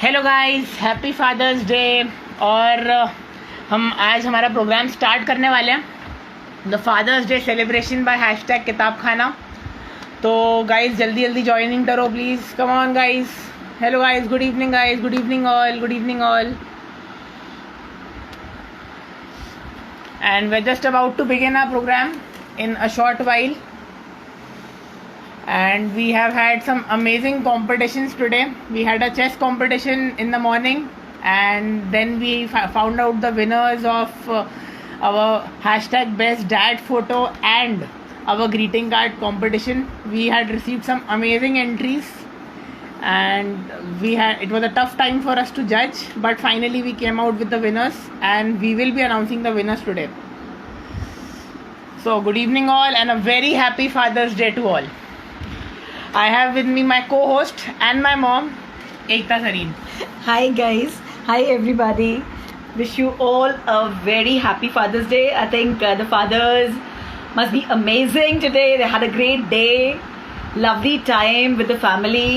Hello guys, happy father's day. और हम आज हमारा प्रोग्राम स्टार्ट करने वाले हैं, the father's day celebration by hashtag Kitab Khana. तो गाइस जल्दी जल्दी ज्वाइनिंग करो please, come on guys. Hello guys, good evening guys, good evening all, good evening all. And we're just about to begin our program in a short while. And we have had some amazing competitions today. We had a chess competition in the morning, and then we found out the winners of our hashtag best dad photo and our greeting card competition. We had received some amazing entries, and it was a tough time for us to judge, but finally we came out with the winners, and we will be announcing the winners today. So good evening all, and a very happy Father's Day to all. I have with me my co-host and my mom, Ekta Sareen. Hi guys, hi everybody. Wish you all a very happy Father's Day. I think the fathers must be amazing today. They had a great day, lovely time with the family.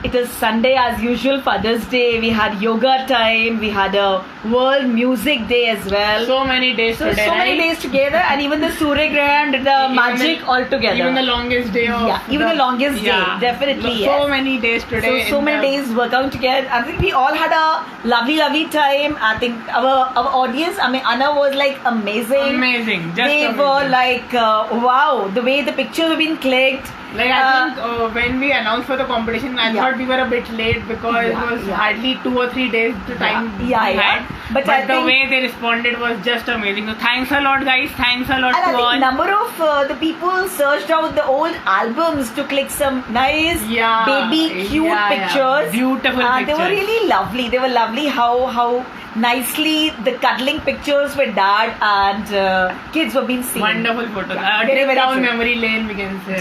It is Sunday as usual, Father's Day. We had yoga time. We had a World Music Day as well. So many days today, so many right? days together, and even the Surya Graham did the magic all together. Even the longest day of the longest day, definitely. So many days today. So many days workout together. I think we all had a lovely time. I think our audience, I mean, Anna was like amazing. Amazing. They were like, wow, the way the pictures have been clicked. Like I think when we announced for the competition, I thought we were a bit late because it was hardly 2 or 3 days to time we had. But the way they responded was just amazing. So thanks a lot, guys. Thanks a lot to all. And I think number of the people searched out the old albums to click some nice baby cute pictures. Beautiful pictures. They were really lovely. They were lovely how nicely the cuddling pictures with dad and kids were being seen. Wonderful photos. Very down memory lane, we can say.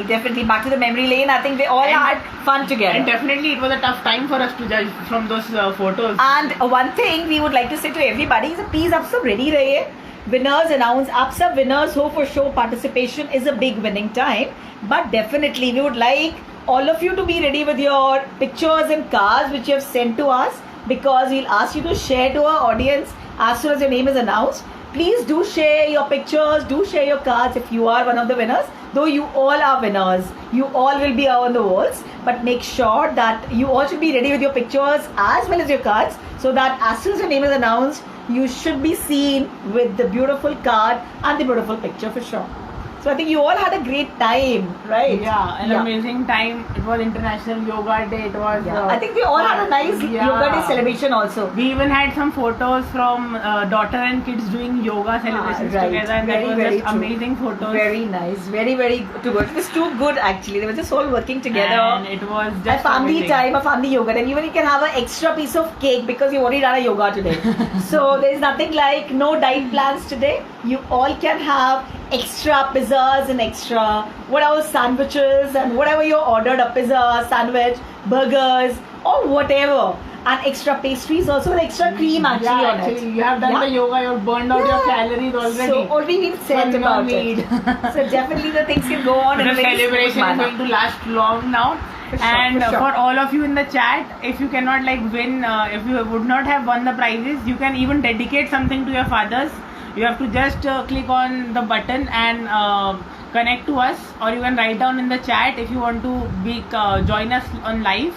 Definitely back to the memory lane. I think they all had fun together. And definitely it was a tough time for us to judge from those photos. And one thing we would like to say to everybody is please आप सब ready रहिए. Winners announce. आप सब winners हो for show. Participation is a big winning time. But definitely we would like all of you to be ready with your pictures and cards which you have sent to us, because we'll ask you to share to our audience as soon as your name is announced. Please do share your pictures, do share your cards if you are one of the winners. Though you all are winners, you all will be on the walls, but make sure that you all should be ready with your pictures as well as your cards, so that as soon as your name is announced, you should be seen with the beautiful card and the beautiful picture for sure. So I think you all had a great time, right? Yeah, an amazing time. It was International Yoga Day. It was. I think we all had a nice Yoga Day celebration also. We even had some photos from daughter and kids doing yoga celebrations together, and that was just amazing photos. Very nice, very too good. It was too good actually. They were just all working together. And it was just a family time, a family yoga time. Even you can have an extra piece of cake because you already done a yoga today. So there is nothing like no diet plans today. You all can have extra pizzas and extra whatever sandwiches and whatever you ordered, a pizza, sandwich, burgers or whatever, and extra pastries also with extra cream actually on it. You have done the yoga, you have burned out your calories already. So already we've said about it. So definitely the things can go on. The celebration is going to last long now. For all of you in the chat, if you cannot win, if you would not have won the prizes, you can even dedicate something to your fathers. You have to just click on the button and connect to us, or you can write down in the chat if you want to join us on live.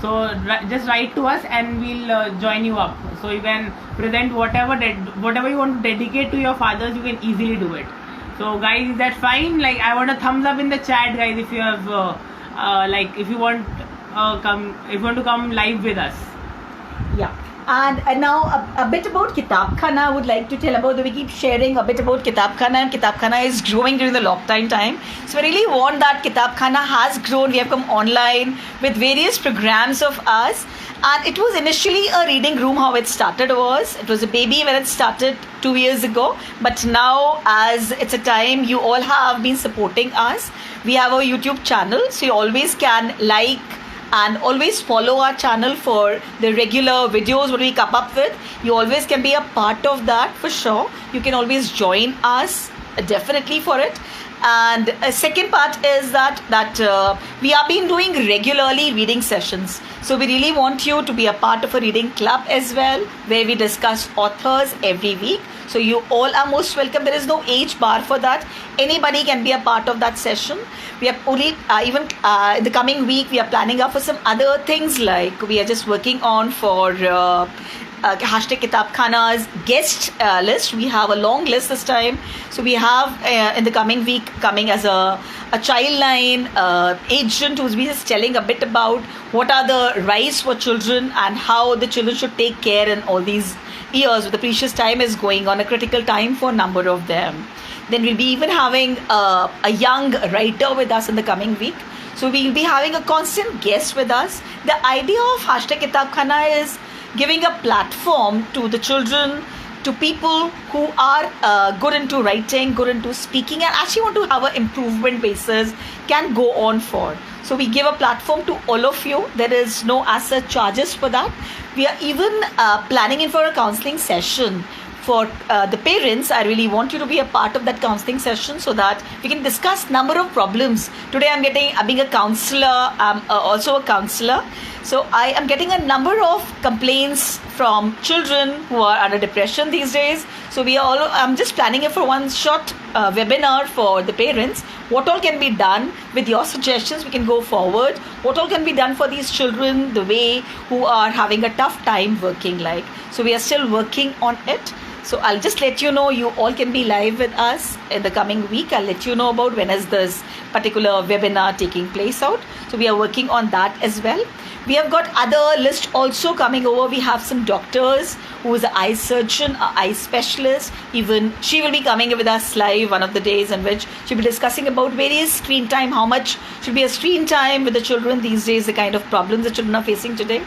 So just write to us and we'll join you up. So you can present whatever you want to dedicate to your fathers. You can easily do it. So guys, is that fine? I want a thumbs up in the chat, guys, if you have if you want to come live with us. Yeah. And now a bit about Kitab Khana. I would like to tell about that we keep sharing a bit about Kitab Khana, and Kitab Khana is growing during the lockdown time. So I really want that Kitab Khana has grown. We have come online with various programs of us, and it was initially a reading room. How it started was, it was a baby when it started 2 years ago, but now as it's a time, you all have been supporting us. We have our YouTube channel, so you always can and always follow our channel for the regular videos what we come up with. You always can be a part of that for sure. You can always join us definitely for it. And second part is that we have been doing regularly reading sessions. So we really want you to be a part of a reading club as well, where we discuss authors every week. So you all are most welcome. There is no age bar for that. Anybody can be a part of that session. We are only even in the coming week we are planning up for some other things, like we are just working on for Hashtag Kitab Khana's guest list. We have a long list this time. So we have in the coming week coming as a childline agent who's been just telling a bit about what are the rights for children and how the children should take care in all these years. The precious time is going on, a critical time for a number of them. Then we'll be even having a young writer with us in the coming week. So we'll be having a constant guest with us. The idea of Hashtag Kitab Khana is giving a platform to the children, to people who are good into writing, good into speaking, and actually want to have an improvement basis, can go on for. So we give a platform to all of you. There is no as such charges for that. We are even planning in for a counseling session for the parents. I really want you to be a part of that counseling session so that we can discuss number of problems. Today I'm being a counselor, I'm also a counselor. So I am getting a number of complaints from children who are under depression these days. So I'm just planning it for one short webinar for the parents. What all can be done with your suggestions? We can go forward. What all can be done for these children, the way who are having a tough time working like. So we are still working on it. So I'll just let you know, you all can be live with us in the coming week. I'll let you know about when is this particular webinar taking place out. So we are working on that as well. We have got other list also coming over. We have some doctors who is an eye surgeon, an eye specialist. Even she will be coming with us live one of the days in which she'll be discussing about various screen time, how much should be a screen time with the children these days, the kind of problems the children are facing today.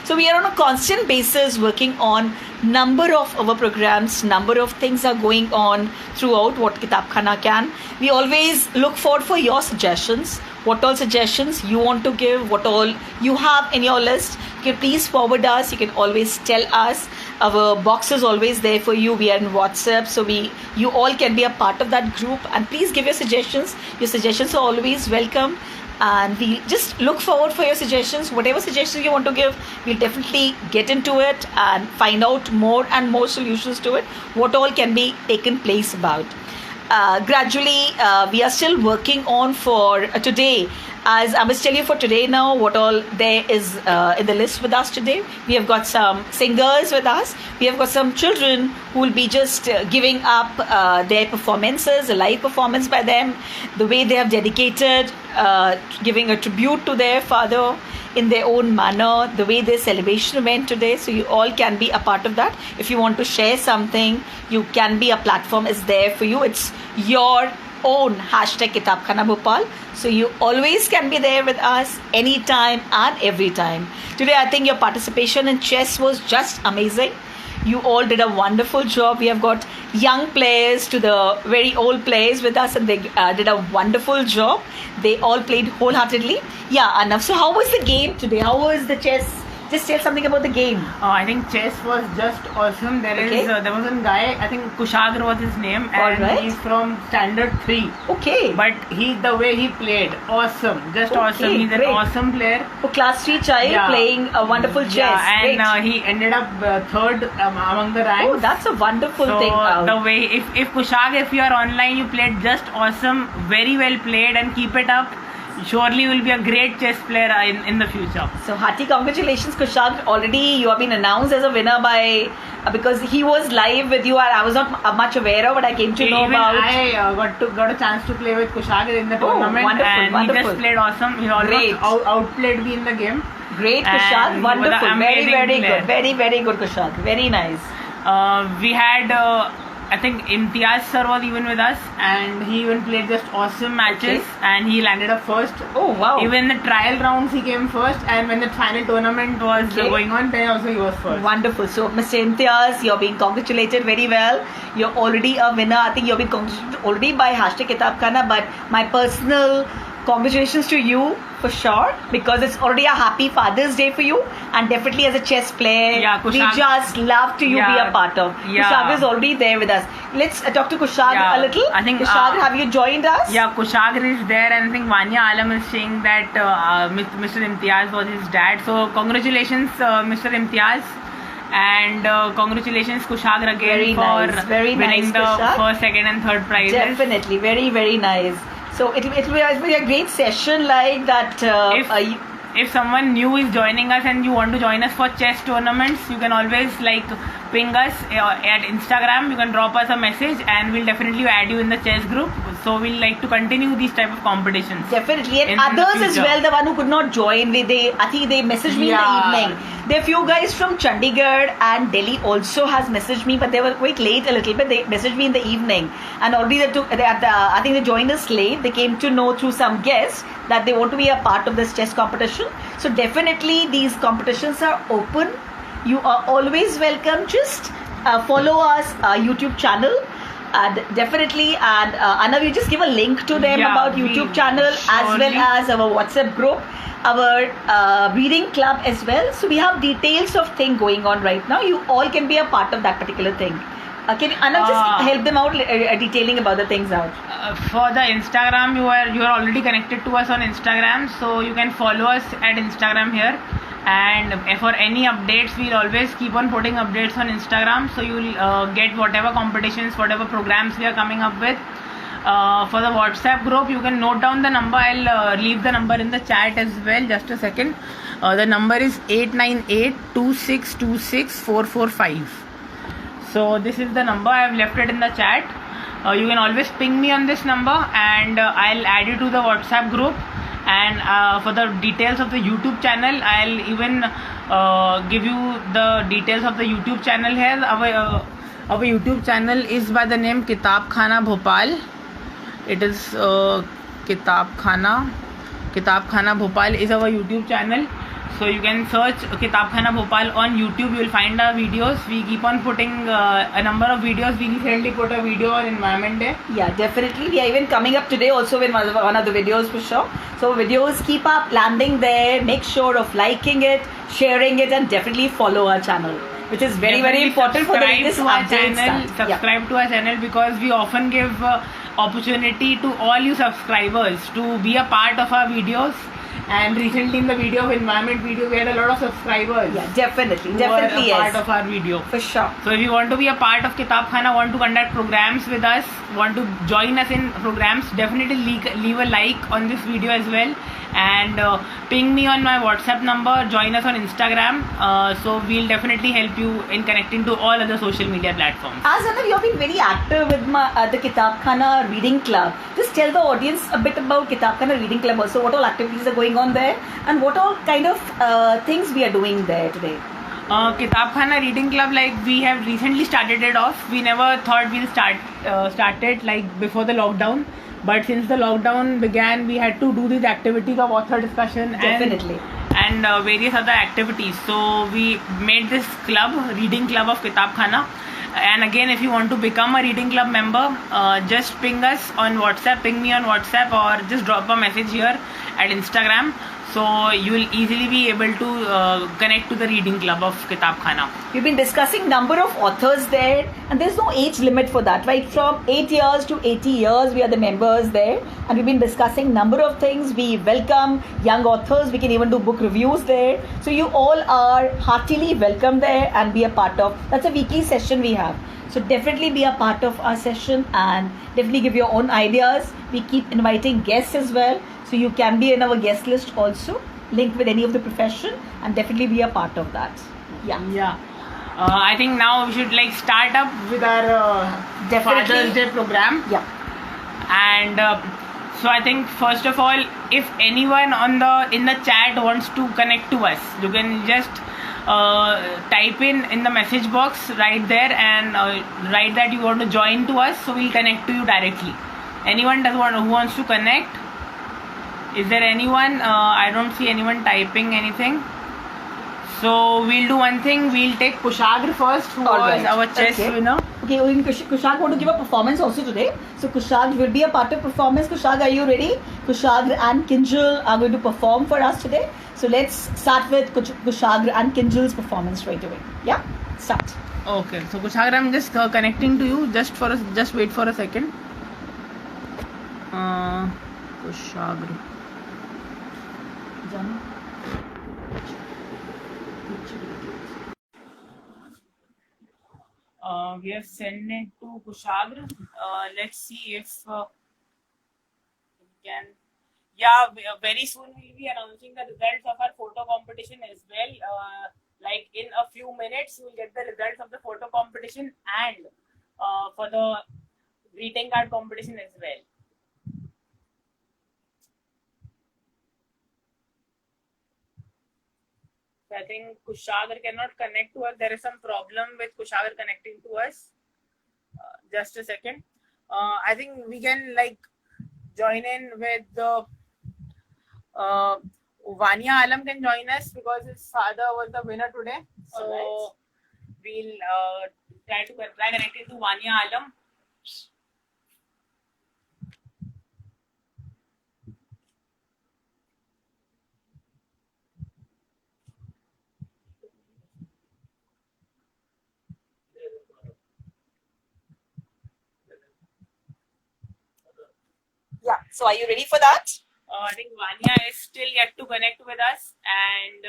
So we are on a constant basis working on number of our programs, number of things are going on throughout what Kitab Khana can. We always look forward for your suggestions. What all suggestions you want to give, what all you have in your list, you can please forward us. You can always tell us. Our box is always there for you. We are in WhatsApp, so you all can be a part of that group. And please give your suggestions. Your suggestions are always welcome. And we just look forward for your suggestions. Whatever suggestions you want to give, we'll definitely get into it and find out more and more solutions to it. What all can be taken place about. Gradually, we are still working on for today. As I must tell you for today now, what all there is in the list with us today. We have got some singers with us. We have got some children who will be just giving up their performances, a live performance by them, the way they have dedicated, giving a tribute to their father in their own manner, the way their celebration went today. So you all can be a part of that. If you want to share something, you can be, a platform is there for you. It's your own Hashtag Kitab Khana Bhopal. So you always can be there with us anytime and every time. Today I think your participation in chess was just amazing. You all did a wonderful job. We have got young players to the very old players with us, and they did a wonderful job. They all played wholeheartedly. Yeah, Arnav, so how was the game today? How was the chess? Just tell something about the game. I think chess was just awesome. There was one guy, I think Kushagra was his name, and right. He's from Standard 3. Okay. But the way he played, awesome. Just awesome. He's an awesome player. A class 3 child playing a wonderful chess. Yeah, and he ended up third among the ranks. Oh, that's a wonderful thing. The way, if Kushag, if you are online, you played just awesome. Very well played, and keep it up. Surely you will be a great chess player in the future. So hearty congratulations, Kushag. Already you have been announced as a winner by because he was live with you, and I was not much aware of, but I came to know about. I got a chance to play with Kushag in the tournament, wonderful. He just played awesome. He almost outplayed me in the game. Great, Kushag. Wonderful. Very, very good. Very, very good, Kushag. Very nice. We had. I think Imtiaz sir was even with us, and he even played just awesome matches, and he landed up first. Oh wow! Even the trial rounds he came first, and when the final tournament was going on, then also he was first. Wonderful. So Mr. Imtiaz, you're being congratulated very well. You're already a winner. I think you're being congratulated already by Hashtag Kitab Khana, but my personal congratulations to you for sure, because it's already a happy Father's Day for you, and definitely as a chess player, Yeah, we Kushag- just love to you be Yeah, a part of. yeah. Kushag is already there with us. Let's talk to Kushag Yeah, a little. I think, Kushag, have you joined us? Yeah, Kushagar is there, and I think Vanya Alam is saying that Mr. Imtiaz was his dad. So congratulations, Mr. Imtiaz, and congratulations Kushagar again Very for nice, very winning nice, the Kushag. first, second, and third prizes. Definitely, very, very nice. So it'll be a great session like that. If someone new is joining us and you want to join us for chess tournaments, you can always ping us at Instagram. You can drop us a message and we'll definitely add you in the chess group. So we'll like to continue these type of competitions. Definitely, and in the others as future. well, the one who could not join, I think they messaged me in the evening. There are few guys from Chandigarh and Delhi also has messaged me, but they were quite late a little bit. They messaged me in the evening, and already I think they joined us late. They came to know through some guests that they want to be a part of this chess competition. So definitely these competitions are open. You are always welcome. Just follow us YouTube channel. Definitely, and Anna, we just give a link to them Yeah, about we YouTube channel as well surely- as our WhatsApp group, our reading club as well. So we have details of thing going on right now. You all can be a part of that particular thing. Can Anna just help them out detailing about the things out? For the Instagram, you are already connected to us on Instagram, so you can follow us at Instagram here. And for any updates, we'll always keep on putting updates on Instagram, so you'll get whatever competitions, whatever programs we are coming up with. For the WhatsApp group, you can note down the number. I'll leave the number in the chat as well. Just a second. The number is 898-2626-445. So this is the number. I have left it in the chat. You can always ping me on this number, and I'll add you to the WhatsApp group. And for the details of the YouTube channel, I'll even give you the details of the YouTube channel here. Our YouTube channel is by the name Kitab Khana Bhopal. It is Kitab Khana Bhopal is our YouTube channel. So you can search Kitab Khana Bhopal on YouTube. You will find our videos. We keep on putting a number of videos. We recently put a video on Environment Day. Yeah, definitely. We are even coming up today also with one of the videos for sure. So videos keep up landing there. Make sure of liking it, sharing it, and definitely follow our channel, which is very, very important for the latest updates. Subscribe to our channel, because we often give opportunity to all you subscribers to be a part of our videos. And recently in the video of environment video, we had a lot of subscribers. Yeah, definitely. Who Definitely, were a part yes. of our video. For sure. So if you want to be a part of Kitab Khana, want to conduct programs with us, want to join us in programs, definitely leave a like on this video as well. And ping me on my WhatsApp number, join us on Instagram. So we'll definitely help you in connecting to all other social media platforms. As Anna, you've been very active with the Kitab Khana Reading Club. Just tell the audience a bit about Kitab Khana Reading Club also. What all activities are going on there, and what all kind of things we are doing there today. Kitab Khana Reading Club, we have recently started it off. We never thought we'll started before the lockdown. But since the lockdown began, we had to do these activities of author discussion and various other activities. So we made this club, Reading Club of Kitab Khana. And again, if you want to become a Reading Club member, just ping us on WhatsApp, ping me on WhatsApp, or just drop a message here at Instagram. So you will easily be able to connect to the Reading Club of Kitab Khana. We've been discussing number of authors there, and there's no age limit for that, right? From 8 years to 80 years, we are the members there, and we've been discussing number of things. We welcome young authors. We can even do book reviews there. So you all are heartily welcome there and be a part of. That's a weekly session we have. So definitely be a part of our session and definitely give your own ideas. We keep inviting guests as well. So you can be in our guest list also, linked with any of the profession, and definitely be a part of that. Yeah. I think now we should start up with our Father's Day program. Yeah. And so I think first of all, if anyone in the chat wants to connect to us, you can just type in the message box right there and write that you want to join to us. So we'll connect to you directly. Anyone who wants to connect? Is there anyone? I don't see anyone typing anything. So we'll do one thing. We'll take Kushagra first, who All was right. our chess Okay. winner. Okay, Kushag want to give a performance also today. So Kushag will be a part of performance. Kushag, are you ready? Kushag and Kinjal are going to perform for us today. So let's start with Kushag and Kinjal's performance right away. Yeah, start. Okay. So Kushagra, I'm just connecting to you. Just wait for a second. Kushagra. We have sent it to Kushagra. Let's see if we can. Yeah, very soon we'll be announcing the results of our photo competition as well. Like in a few minutes, we'll get the results of the photo competition and for the greeting card competition as well. So I think Kushagra cannot connect to us. There is some problem with Kushagra connecting to us. Just a second. I think we can like join in with the Vania Alam can join us because his father was the winner today. So Alright. we'll try connecting to Vania Alam. Yeah. So are you ready for that? I think Vania is still yet to connect with us. And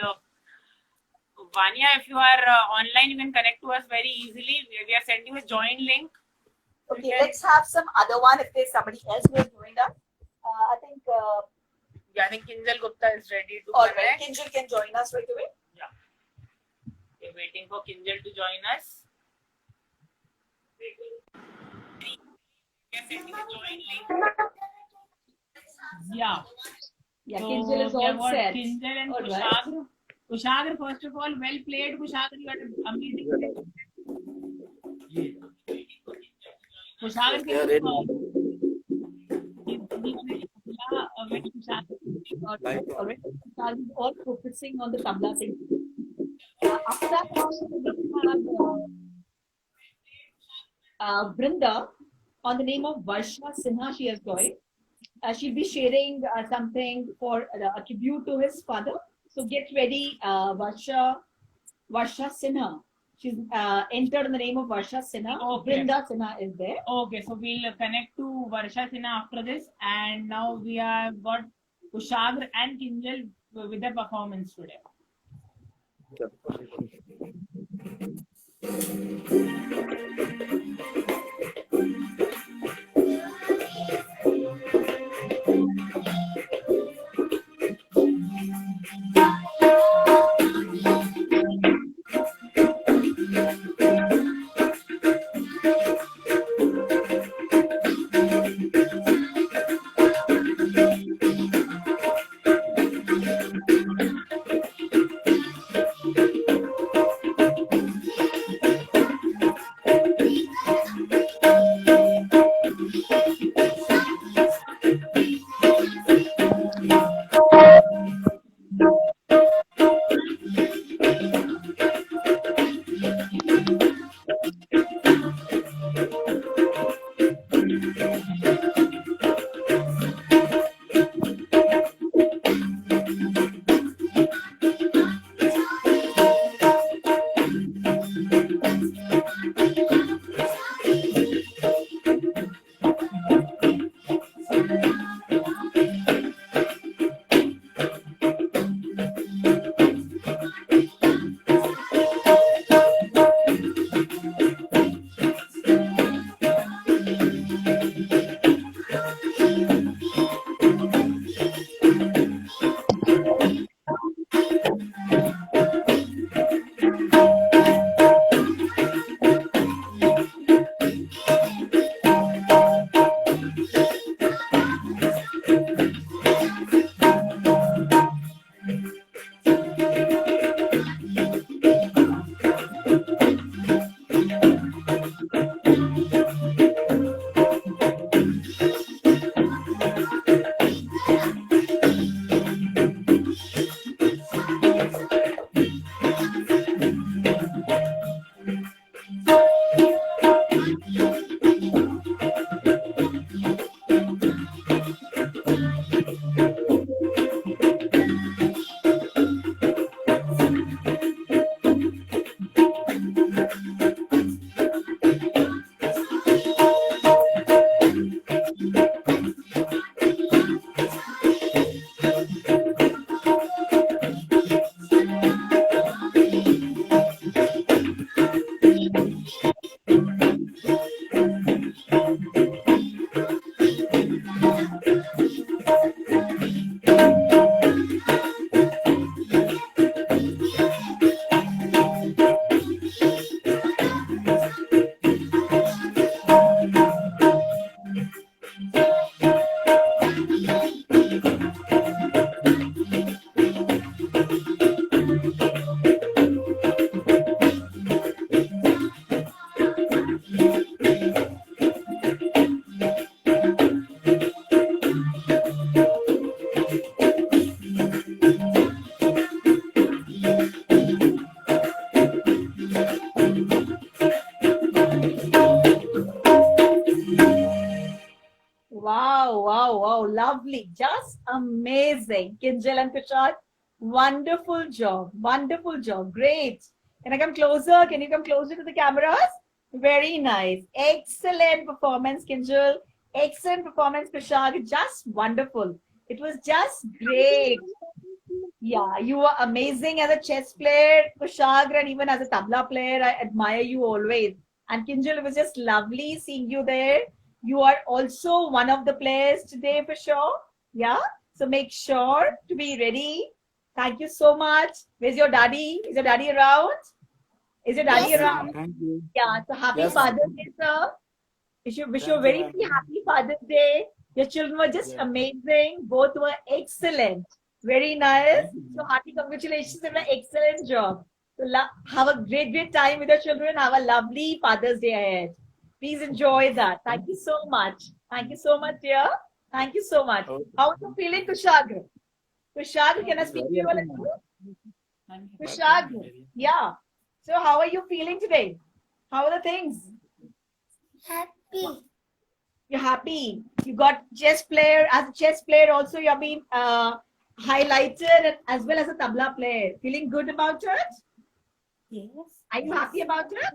Vania, if you are online, you can connect to us very easily. We are sending you a join link. Okay, let's have some other one if there's somebody else who has joined us. I think Kinjal Gupta is ready to All connect. right, Kinjal can join us right away. Yeah. We're waiting for Kinjal to join us. We are sending a join link. Yeah. Yeah, So Kinjal is we have all got set. Kinjal and All right. Kushagra. Kushagra, first of all, well played. Kushagra, you had amazing. Kushagra, Yeah, ready. All focusing on the tabla thing. After that, Brinda, on the name of Varsha Sinha, she has joined. She'll be sharing something for a tribute to his father. So get ready, Varsha Sinha. She's entered in the name of Varsha Sinha. Okay. Brinda Sinha is there. Okay, so we'll connect to Varsha Sinha after this. And now we have got Kushagra and Kinjal with their performance today. lovely, just amazing. Kinjal and Kushal, wonderful job, great. Can I come closer? Can you come closer to the cameras? Very nice, excellent performance, Kinjal. Excellent performance, Kushal. Just wonderful. It was just great. Yeah, you were amazing as a chess player, Kushagra, and even as a tabla player. I admire you always. And Kinjal, it was just lovely seeing you there. You are also one of the players today for sure. Yeah, so make sure to be ready. Thank you so much. Where's your daddy? Is your daddy around? Is your daddy Yes, around? thank you. Yeah, so happy Yes. Father's Day, sir. Wish you a very, very happy Father's Day. Your children were just Yeah. amazing. Both were excellent. Very nice. So hearty congratulations on an excellent job. So have a great, great time with your children. Have a lovely Father's Day ahead. Please enjoy that. Thank you so much. Thank you so much, dear. Thank you so much. Okay. How are you feeling, Kushagra? Kushagra, can I speak to you a little? Kushagra, yeah. So how are you feeling today? How are the things? Happy. You're happy. You got chess player. As a chess player also, you're being highlighted as well as a tabla player. Feeling good about it? Yes. Are you happy about it?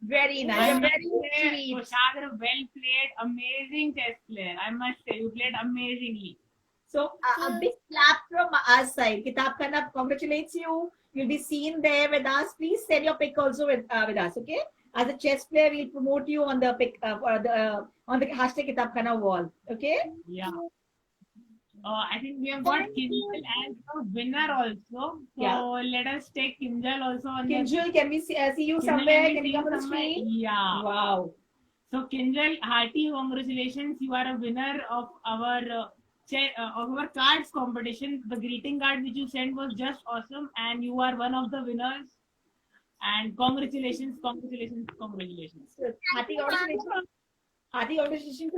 Very nice. I You're must very say, sweet. Kushagra, well played, amazing chess player. I must say, you played amazingly. So a big clap from our side. Kitab Khana congratulates you. You'll be seen there with us. Please send your pic also with us, okay? As a chess player, we'll promote you on the pic on the hashtag Kitab Khana wall, okay? Yeah. I think we have got Kinjal as a winner also. So Yeah. let us take Kinjal also on Kinjal, can we see you Kinjal, somewhere? we Can you see come on the somewhere? screen? Yeah. Wow. So Kinjal, hearty congratulations! You are a winner of our cards competition. The greeting card which you sent was just awesome, and you are one of the winners. And congratulations, congratulations, congratulations! So, happy congratulations. Happy congratulations,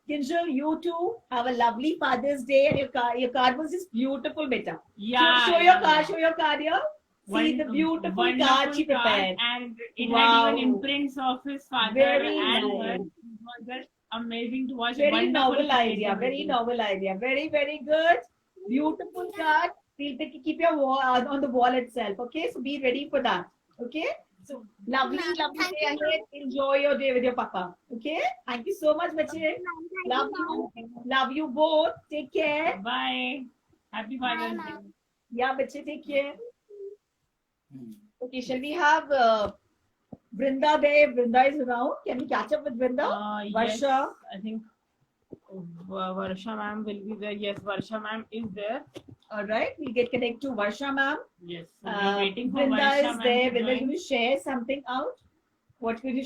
Kinjal. You too have a lovely Father's Day, and your card was just beautiful, beta. Yeah. Show your card. Show your card here. See the beautiful wonderful card she prepared. and it Wow. had even imprints of his father Very and nice. her. It was just amazing to watch. Very Wonderful novel idea. creativity. Very novel idea. Very, very good. Beautiful card. Keep your wall on the wall itself. Okay, so be ready for that. Okay. So lovely day ahead. Enjoy your day with your papa. Okay. Thank you so much, bache. Love you. Love you both. Take care. Bye. Happy Father's Day. Yeah, bache. Take care. Okay. Shall we have Vrinda there? Vrinda is around. Can we catch up with Vrinda? Yes, Varsha. I think Varsha ma'am will be there. Yes, Varsha ma'am is there. All right. We'll get connected to Varsha ma'am. Yes, so we're waiting for Vrinda Varsha is ma'am there. to Vrinda is join. going to share something out.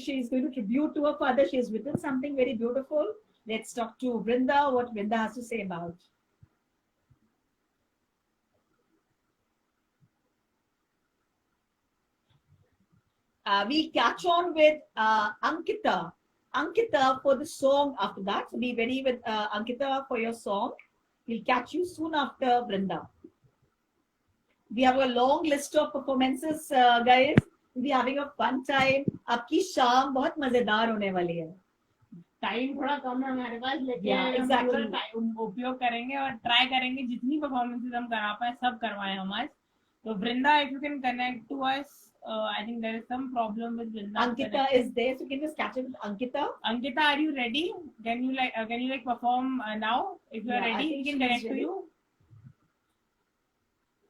She is going to tribute to her father. She has written something very beautiful. Let's talk to Vrinda. What Vrinda has to say about. We'll catch on with Ankita. Ankita for the song after that. So be ready with Ankita for your song. We'll catch you soon after Vrinda. We have a long list of performances, guys. We'll be having a fun time. आपकी शाम बहुत मजेदार होने वाली है. Time थोड़ा कम है हमारे पास लेकिन Yeah, exactly. हम टाइम उपयोग करेंगे और ट्राई करेंगे जितनी परफॉर्मेंसेस हम करा पाए सब करवाएं हम आज. तो वृंदा, if you can connect to us, I think there is some problem with Vrinda. Ankita is there, so can you just catch up with Ankita? Ankita, are you ready? Can you perform now? If you are Yeah, I ready, think we can she's connect to ready. you.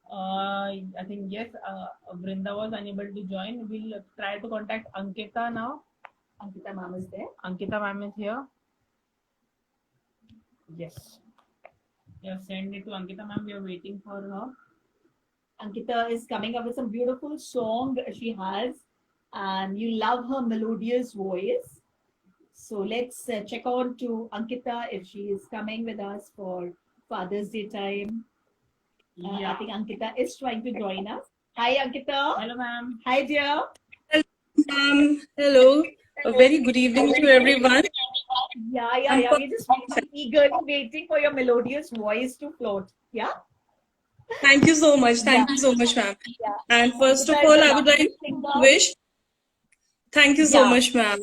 I think yes. Vrinda was unable to join. We'll try to contact Ankita now. Ankita ma'am is there. Ankita ma'am is here. Yes. Yeah, send it to Ankita ma'am. We are waiting for her. Ankita is coming up with some beautiful song she has, and you love her melodious voice. So let's check on to Ankita if she is coming with us for Father's Day time. I think Ankita is trying to join us. Hi, Ankita. Hello, ma'am. Hi, dear. Hello. A very good evening to everyone. Yeah. We're just eagerly waiting for your melodious voice to float. Yeah. Thank you so much. Thank you so much, ma'am. Yeah. And first of all, I would like to wish. Thank you so Yeah. much, ma'am.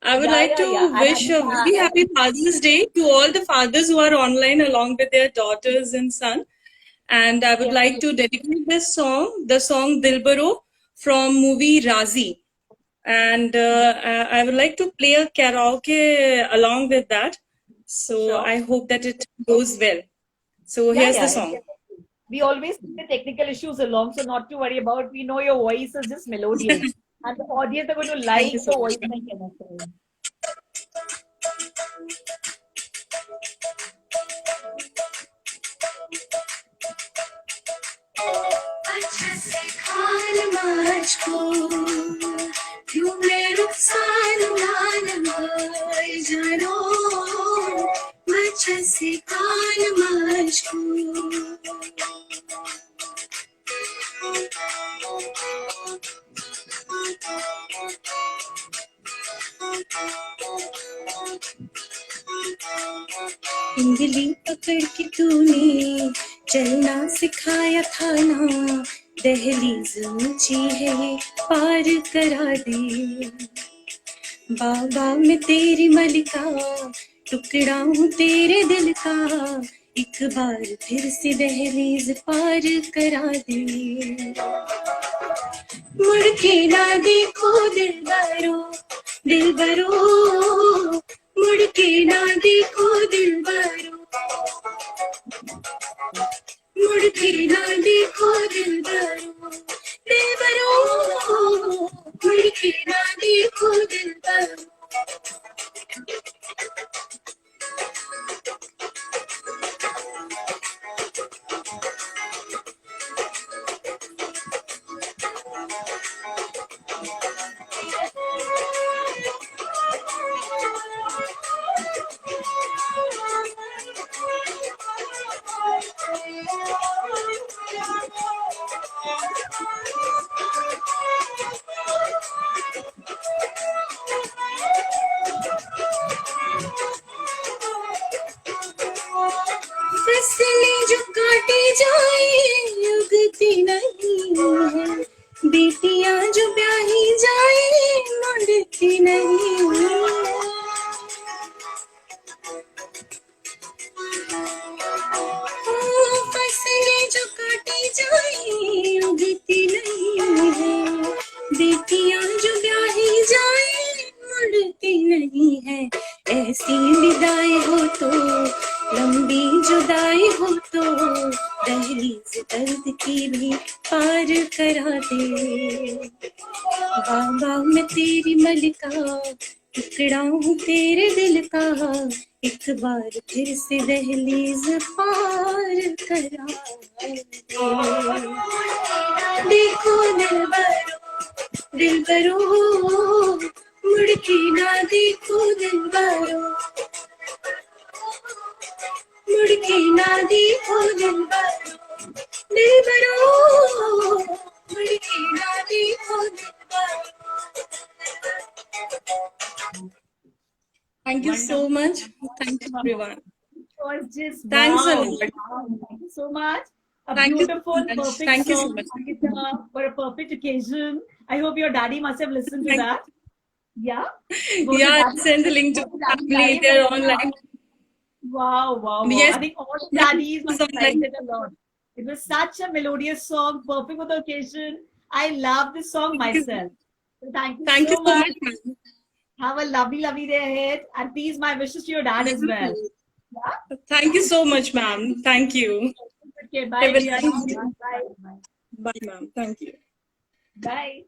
I would Yeah, like yeah, to yeah. wish a very happy Father's Day to all the fathers who are online along with their daughters and son. And I would like to dedicate this song, the song Dilbaro from movie Razi. And I would like to play a karaoke along with that. So Sure. I hope that it goes well. So Yeah, here's yeah, the song. definitely. We always take the technical issues along, so not to worry about. We know your voice is just melodious, and the audience are going to Thank you like so the much, voice ma'am. and chemistry. अच्छा से खान माच को क्यों मैं रुखसार मान my जानो अच्छा से खान माच को उंगली पकड़ के तूने चलना सिखाया था ना दहलीज ऊंची है पार करा दे बाबा मैं तेरी मलिका टुकड़ा हूँ तेरे दिल का एक बार फिर से दहलीज पार करा दे मुड़ के ना देखो दिलबरो दिलबरो मुड़ के ना देखो दिलबरो मुड़ के ना देखो दिलबरो दिलबरो मुड़ के ना देखो दिलबरो फसलें जो काटी जाए उगती नहीं है बेटियां जो ब्याही जाए मुड़ती नहीं फसलें जो काटी जाए उगती नहीं है बेटियां जो ब्याही जाए मुड़ती नहीं है ऐसी विदाई हो तो लंबी जुदाई हो तो दहलीज दर्द की भी पार करा दे बाबा मैं तेरी मलिका टुकड़ा हूँ तेरे दिल का एक बार फिर से दहलीज पार करा दे देखो दिलबरो मुड़ के ना देखो दिलबरो मुड़ के ना देखो दिलबरो दिलबरो मुड़ के ना देखो Dilbaro Thank you so much. Thank you, everyone. It was just Thanks a wow. lot. Wow. Thank you so much. A Thank you so beautiful, much. perfect Thank you so song much. for a perfect occasion. I hope your daddy must have listened to Thank that. Yeah. Was Yeah, it I'll send the link to was the it family. live? They're online. Wow, wow, wow. Yes. I think all the daddies must have It's online. liked it a lot. It was such a melodious song, perfect for the occasion. I love this song Thank you. myself. So thank you Thank so you so much. much, ma'am. Have a lovely, lovely day ahead. And please, my wishes to your dad as well. Yeah. Thank you so much, ma'am. Thank you. Okay, bye. Have a dear. nice day. Bye. Bye. Bye, ma'am. Thank you. Bye.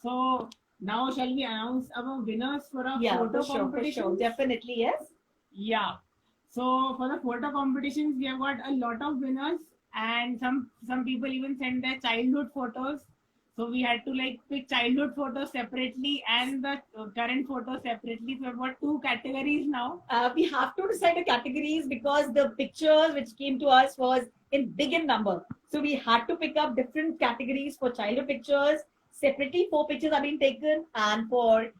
So now shall we announce our winners for our Yeah, photo for sure, for competition? sure. Definitely, yes. Yeah. So for the photo competitions, we have got a lot of winners, and some people even sent their childhood photos. So we had to like pick childhood photos separately and the current photos separately. So we've got two categories now. We have to decide the categories because the pictures which came to us was in big in number. So we had to pick up different categories for childhood pictures. Separately, 4 pictures are being taken, and for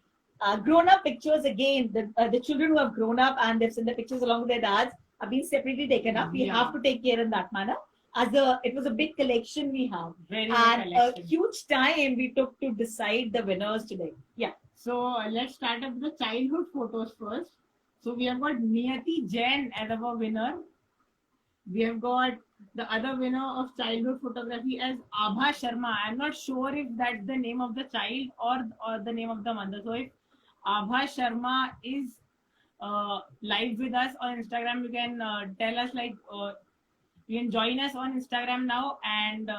grown-up pictures, again, the children who have grown up and they've sent the pictures along with their dads have been separately taken up. We Yeah. have to take care in that manner. it was a big collection we have, Very and good a collection. huge time we took to decide the winners today. Yeah. So let's start up the childhood photos first. So we have got Niyati Jain as our winner. We have got the other winner of childhood photography as Abha Sharma. I'm not sure if that's the name of the child or the name of the mother. So if Abha Sharma is live with us on Instagram, you can tell us you can join us on Instagram now and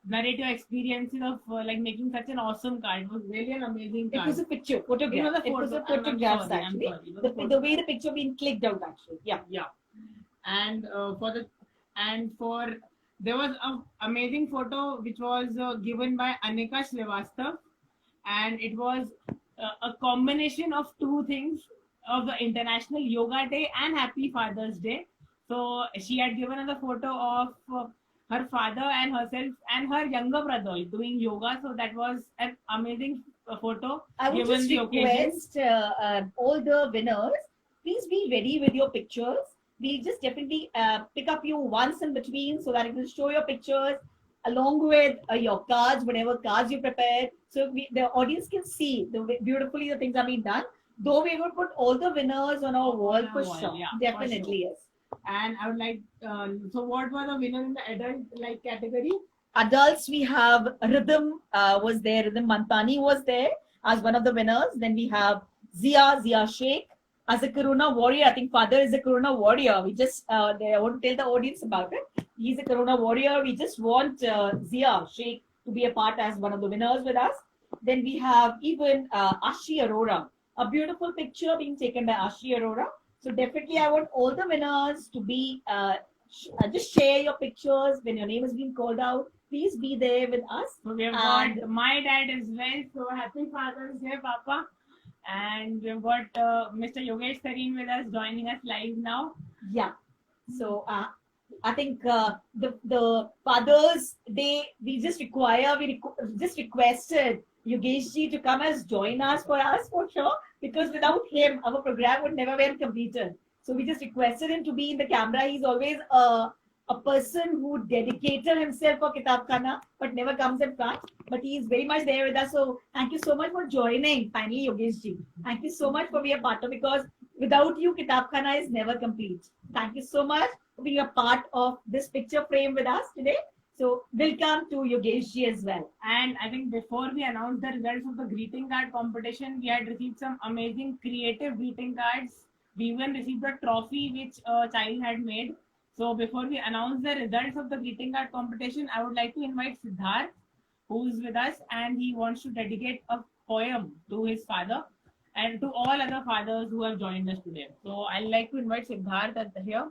narrate your experiences of like making such an awesome card. It was really an amazing It card. was a picture, photograph. It was a photo. I'm photographs sorry, I'm actually. sorry. It was a The photo. way the picture being clicked out actually. Yeah. Yeah. And for there was an amazing photo which was given by Anika Srivastav, and it was a combination of two things of the International Yoga Day and Happy Father's Day. So she had given us a photo of her father and herself and her younger brother doing yoga. So that was an amazing photo I would given just the occasion. request all the winners, please be ready with your pictures. We'll just definitely pick up you once in between so that it will show your pictures along with your cards, whatever cards you prepared. So the audience can see beautifully the things are being done. Though we will put all the winners on our wall for sure. Yeah, Definitely, yes. And I would like, so what was the winner in the adult category? Adults, we have Rhythm was there. Rhythm Mantani was there as one of the winners. Then we have Zia Sheikh as a Corona warrior. I think father is a Corona warrior. We just I want to tell the audience about it. He's a Corona warrior. We just want Zia Sheikh to be a part as one of the winners with us. Then we have even Ashi Arora, a beautiful picture being taken by Ashi Arora. So definitely, I want all the winners to be just share your pictures when your name is being called out. Please be there with us. So we have And- got my dad as well. So happy Father's Day, Papa. And we've got Mr. Yogesh Sareen with us, joining us live now. Yeah. So I think the Father's Day we just requested Yogesh ji to come as join us for sure, because without him our program would never been completed. So we just requested him to be in the camera. He's always a person who dedicated himself for Kitab Khana but never comes in front. But he is very much there with us. So thank you so much for joining. Finally, Yogesh ji, thank you so much for being a partner, because without you, Kitab Khana is never complete. Thank you so much for being a part of this picture frame with us today. So welcome to Yogesh ji as well. And I think before we announce the results of the greeting card competition, we had received some amazing creative greeting cards. We even received a trophy which a child had made. So before we announce the results of the greeting card competition, I would like to invite Siddharth, who is with us, and he wants to dedicate a poem to his father and to all other fathers who have joined us today. So I'd like to invite Siddharth here.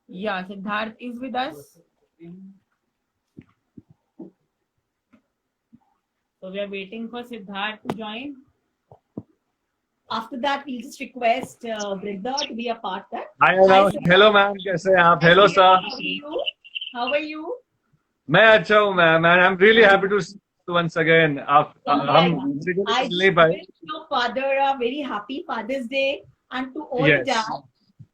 Yeah, Siddharth is with us. So we are waiting for Siddharth to join. After that, we'll just request Vrinda to be a part of that. Hi, hello ma'am, कैसे हैं आप? Hello sir. How are you? मैं अच्छा हूँ ma'am, and I'm really happy to see you once again. आप हम I नहीं पाए. wish your father a very happy Father's Day, and to all Yes. dads,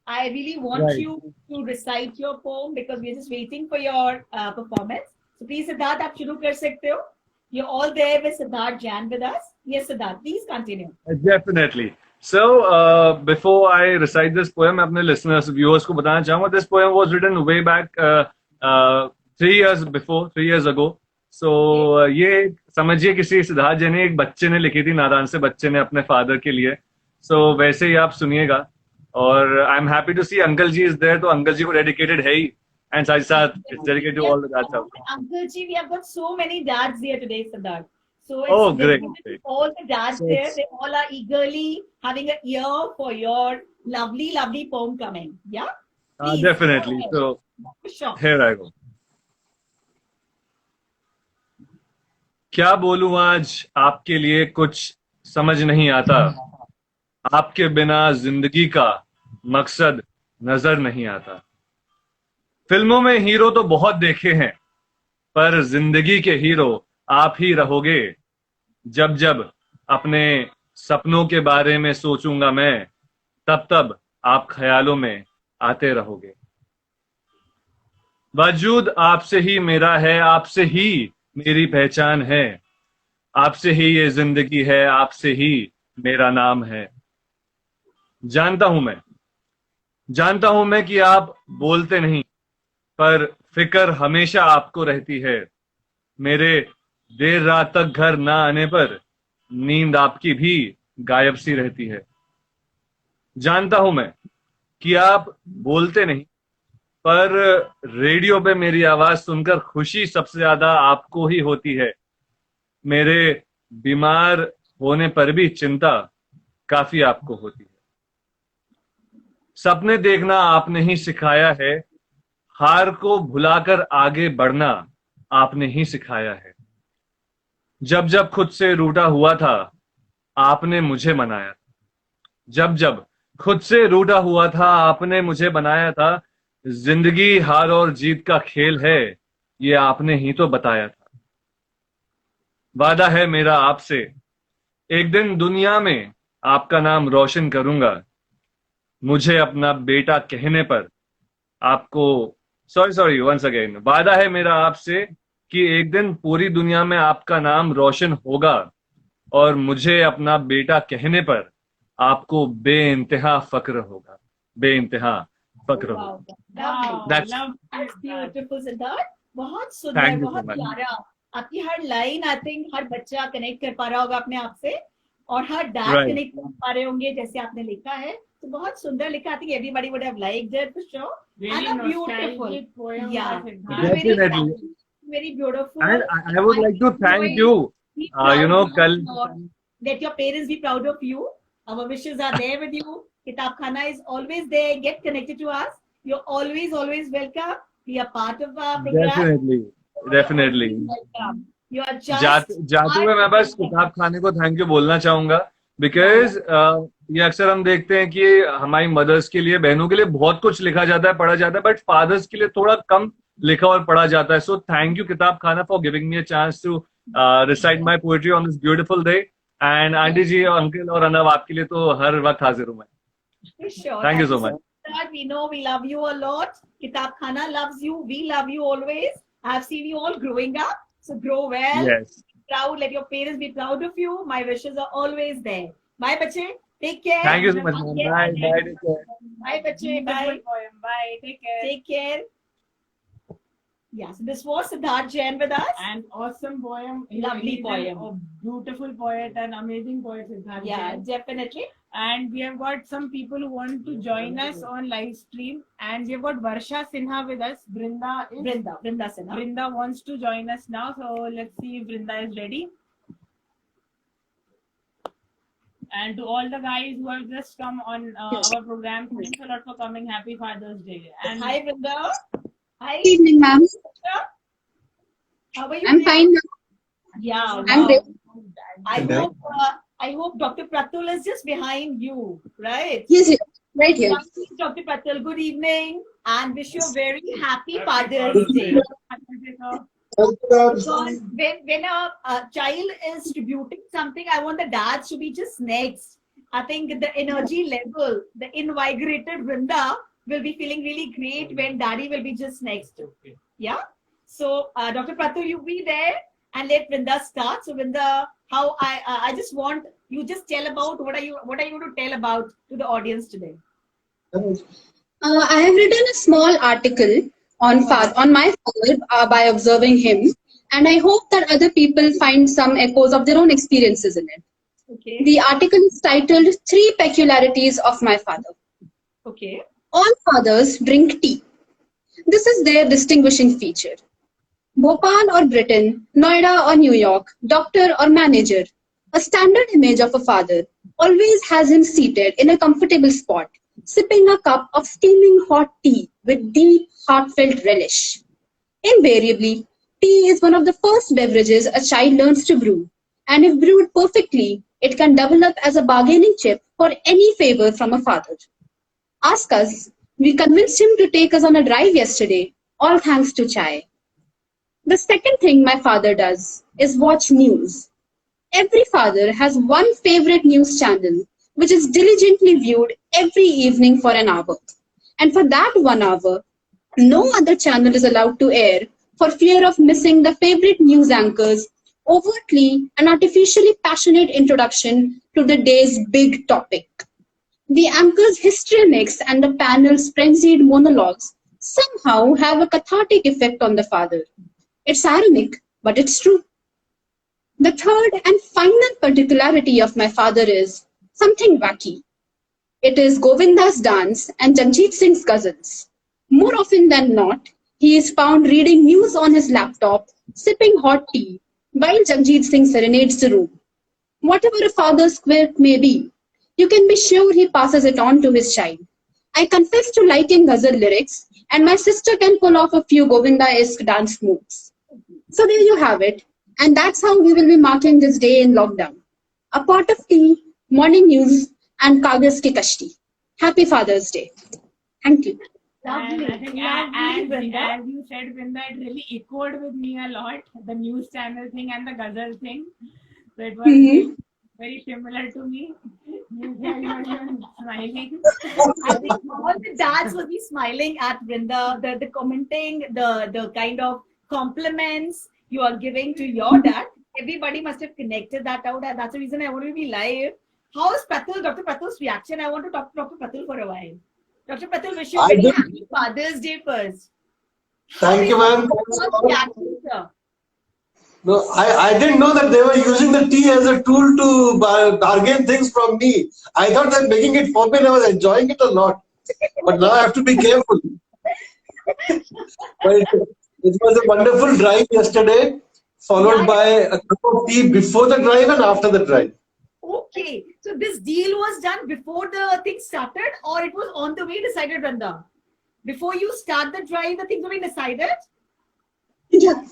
I really want Right. you to recite your poem because we're just waiting for your performance. So please, Siddharth, आप शुरू कर सकते हो. You're all there with Siddharth Jain with us. Yes, Siddharth, please continue. Definitely. So before I recite this poem, मैं अपने listeners, viewers को बताना चाहूँगा. This poem was written way back 3 years ago. So ये समझिए किसी सिद्धार्थ जी ने एक बच्चे ने लिखी थी, नादान से बच्चे ने अपने फादर के लिए. So वैसे ही आप सुनिएगा. और I'm happy to see Uncle Ji is there, तो Uncle Ji को dedicated है ही. And साथ ही साथ it's dedicated to all the dads out there. Uncle Ji, we have got so many dads here today, Siddharth. So it's Oh, great, dedicated to great. all the dads So there. it's- They all are eagerly having an ear for your lovely, lovely poem coming. Yeah? Please, Definitely. go ahead. So For sure. here I go. क्या बोलूं आज आपके लिए कुछ समझ नहीं आता. आपके बिना जिंदगी का मकसद नजर नहीं आता. फिल्मों में हीरो तो बहुत देखे हैं, पर जिंदगी के हीरो आप ही रहोगे. जब जब अपने सपनों के बारे में सोचूंगा मैं, तब तब आप ख्यालों में आते रहोगे. वजूद आपसे ही मेरा है, आपसे ही मेरी पहचान है, आपसे ही ये जिंदगी है, आपसे ही मेरा नाम है। जानता हूं मैं कि आप बोलते नहीं, पर फिक्र हमेशा आपको रहती है। मेरे देर रात तक घर ना आने पर नींद आपकी भी गायब सी रहती है। जानता हूं मैं कि आप बोलते नहीं, पर रेडियो पे मेरी आवाज सुनकर खुशी सबसे ज्यादा आपको ही होती है। मेरे बीमार होने पर भी चिंता काफी आपको होती है। सपने देखना आपने ही सिखाया है, हार को भुलाकर आगे बढ़ना आपने ही सिखाया है। जब जब खुद से रूठा हुआ था, आपने मुझे मनाया। जब जब खुद से रूठा हुआ था, आपने मुझे बनाया था। जिंदगी हार और जीत का खेल है, ये आपने ही तो बताया था। वादा है मेरा आपसे, एक दिन दुनिया में आपका नाम रोशन करूंगा। मुझे अपना बेटा कहने पर आपको सॉरी वंस अगेन, वादा है मेरा आपसे कि एक दिन पूरी दुनिया में आपका नाम रोशन होगा, और मुझे अपना बेटा कहने पर आपको बेइंतहा फक्र होगा, बेइंतहा फक्र Wow, होगा। lovely. That's That's beautiful, Siddharth. बहुत सुंदर, Thank you so बहुत much. प्यारा। आपकी हर लाइन आई थिंक हर बच्चा कनेक्ट कर पा रहा होगा अपने आप से, और हर डैड Right. कनेक्ट कर पा रहे होंगे जैसे आपने लिखा है। तो बहुत सुंदर लिखा। I think everybody would have liked it for sure. Very And a beautiful. nostalgic poem Yeah. by It's Siddharth. very Definitely. very beautiful. And I would like to thank you. Be proud You know, of कल your- let your parents be proud of you. Our wishes are there with you. Kitab Khana is always there. Get connected to us. You're always welcome. Be a part of our program. Definitely Welcome. You are just जाते हुए मैं बस किताब खाने को thank you बोलना चाहूंगा, because ये अक्सर हम देखते हैं कि हमारी मदर्स के लिए, बहनों के लिए बहुत कुछ लिखा जाता है, पढ़ा जाता है, बट फादर्स के लिए थोड़ा कम लिखा और पढ़ा जाता है। So thank you Kitab Khana for giving me a chance to recite my poetry on this beautiful day. And aunty ji, uncle और अनव, आपके लिए तो हर वक्त हाजिर हूं मैं। For sure. Thank you so much. That we know we love you a lot. Kitab Khana loves you. We love you always. I've seen you all growing up. So grow well. Yes. Proud. Let your parents be proud of you. My wishes are always there. Bye, bache. Take care. Thank you so much. Yes. Bye. Bye. Take care. Bye, bache. Bye. Beautiful poem. Bye. Take care. Take care. Yeah, so this was Siddharth Jain with us. And awesome poem. Lovely He's poem. A beautiful poet, an amazing poet, Siddharth Yeah, Jain. definitely. And we have got some people who want to join us on live stream. And we have got Varsha Sinha with us. Brinda Sinha. Brinda wants to join us now. So let's see if Brinda is ready. And to all the guys who have just come on our program, thanks a lot for coming. Happy Father's Day. And Hi, Brinda. Hi. Good evening, ma'am. How are you? I'm fine now. Yeah. I'm wow. great. I hope Dr. Pratul is just behind you, right? Yes, yes, right here. Dr. Pratul, good evening and wish you a very happy Father's Day. Because when a child is distributing something, I want the dads to be just next. I think the energy level, the invigorated Vrinda will be feeling really great when daddy will be just next to. Yeah. So Dr. Pratul, you be there and let Vrinda start. So Vrinda, how I just want you just tell about what are you going to tell about to the audience today? I have written a small article on my father by observing him, and I hope that other people find some echoes of their own experiences in it. Okay. The article is titled 3 Peculiarities of My Father. Okay. All fathers drink tea. This is their distinguishing feature. Bhopal or Britain, Noida or New York, doctor or manager, a standard image of a father always has him seated in a comfortable spot, sipping a cup of steaming hot tea with deep, heartfelt relish. Invariably, tea is one of the first beverages a child learns to brew, and if brewed perfectly, it can double up as a bargaining chip for any favor from a father. Ask us, we convinced him to take us on a drive yesterday, all thanks to chai. The second thing my father does is watch news. Every father has one favorite news channel, which is diligently viewed every evening for an hour. And for that 1 hour, No other channel is allowed to air for fear of missing the favorite news anchor's overtly and artificially passionate introduction to the day's big topic. The anchor's histrionics and the panel's frenzied monologues somehow have a cathartic effect on the father. It's ironic, but it's true. The third and final particularity of my father is something wacky. It is Govinda's dance and Janjit Singh's ghazals. More often than not, he is found reading news on his laptop, sipping hot tea, while Janjit Singh serenades the room. Whatever a father's quirk may be, you can be sure he passes it on to his child. I confess to liking ghazal lyrics, and my sister can pull off a few Govinda-esque dance moves. So there you have it, and that's how we will be marking this day in lockdown. A pot of tea, morning news, and Kagaz ki kashti. Happy Father's Day. Thank you. And I think, Lovely, Vrinda. as you said, Vrinda, it really echoed with me a lot, the news channel thing and the ghazal thing. So it was very similar to me. You were even smiling. I think all the dads will be smiling at Vrinda, the commenting, the kind of compliments you are giving to your dad. Everybody must have connected that out, and that's the reason I want to be live. How's Pratul, Dr. Pratul's reaction? I want to talk to Dr. Pratul for a while. Dr. Pratul, wish you a very happy Father's Day first. Thank you, ma'am. How's reaction, sir? No, I didn't know that they were using the tea as a tool to bargain things from me. I thought that making it for me, I was enjoying it a lot. But now I have to be careful. But it was a wonderful drive yesterday, followed by a cup of tea before the drive and after the drive. Okay, so this deal was done before the thing started, or it was on the way decided, Vrinda? Before you start the drive, the things were being decided? Yeah.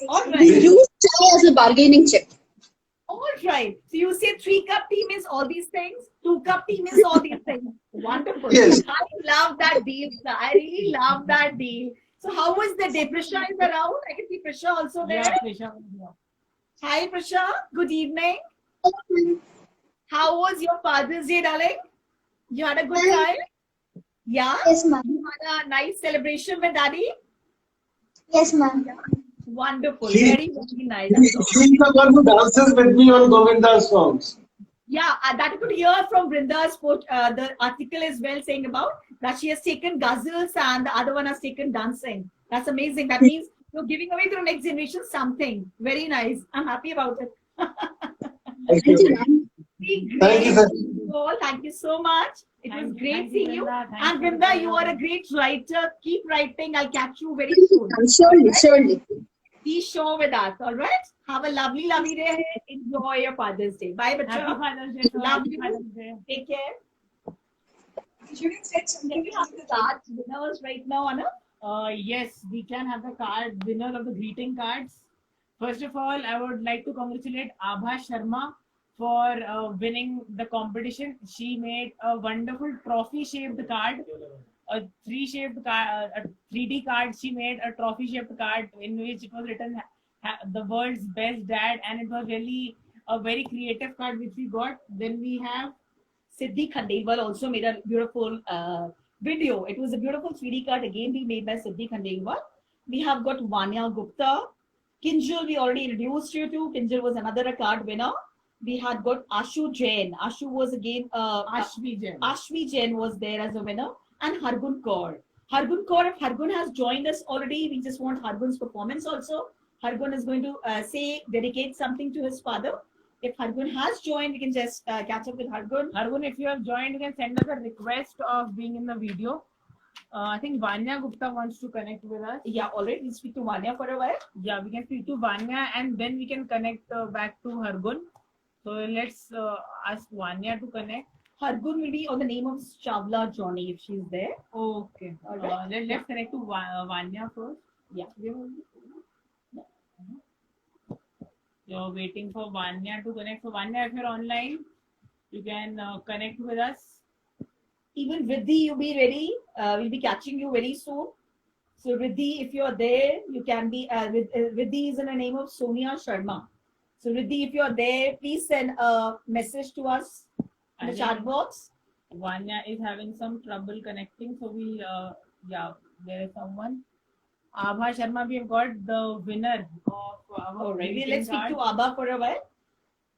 All We right. use chai as a bargaining chip. All right. So you say 3-cup tea means all these things, 2-cup tea means all these things. Wonderful. Yes. I love that deal, sir. I really love that deal. So how was the day? Prisha is around. I can see Prisha also there. Yeah, Prisha was here. Hi, Prisha. Good evening. How was your Father's Day, darling? You had a good time? Yeah? Yes, ma'am. You had a nice celebration with Daddy? Yes, ma'am. Wonderful. She- Very, very nice. She's the one who dances with me on Govinda's songs. Yeah, that you could hear from Vrinda's the article as well saying about that she has taken ghazals and the other one has taken dancing. That's amazing. That means you're giving away to the next generation something. Very nice. I'm happy about it. Thank you. Thank you, sir. All. Thank you so much. It was Thank you. great Thank you, seeing you. Vrinda. Thank And you, Vrinda, you Vrinda. are a great writer. Keep writing. I'll catch you very Thank you, soon. ma'am. Surely. Be sure with us. All right. Have a lovely, lovely day ahead. Enjoy your Father's Day. Bye, Happy Bacha. Father's Day. sir. Love Happy you. Father's Day. Take care. Can we have the cards winners right now, Anna? Yes, we can have the card winner of the greeting cards. First of all, I would like to congratulate Abha Sharma for winning the competition. She made a wonderful trophy-shaped card, a 3D card. She made a trophy-shaped card in which it was written "The world's best dad," and it was really a very creative card which we got. Then we have Siddhi Khandelwal also made a beautiful video. It was a beautiful 3D card again be made by Siddhi Khandelwal. We have got Vanya Gupta. Kinjal we already introduced you to. Kinjal was another card winner. We had got Ashu Jain. Ashu was again Ashvi Jain. Ashvi Jain was there as a winner, and Hargun Kaur. Hargun Kaur, if Hargun has joined us already, we just want Hargun's performance also. Hargun is going to dedicate something to his father. If Hargun has joined, we can just catch up with Hargun. Hargun, if you have joined, you can send us a request of being in the video. I think Vanya Gupta wants to connect with us. Yeah, already we'll speak to Vanya for a while. Yeah, we can speak to Vanya and then we can connect back to Hargun. So let's ask Vanya to connect. Hargun will be on the name of Chavla Johnny if she's there. Okay. Alright. Let's connect to Vanya first. Yeah. You're waiting for Vanya to connect. So Vanya, if you're online, you can connect with us. Even Riddhi, you'll be ready. We'll be catching you very soon. So Riddhi, if you're there, you can be. Riddhi is in the name of Sonia Sharma. So Riddhi, if you're there, please send a message to us in the chat box. Vanya is having some trouble connecting, so we'll there is someone. Abha Sharma, we have got the winner of our Alright, greeting let's speak card. to Abba for a while.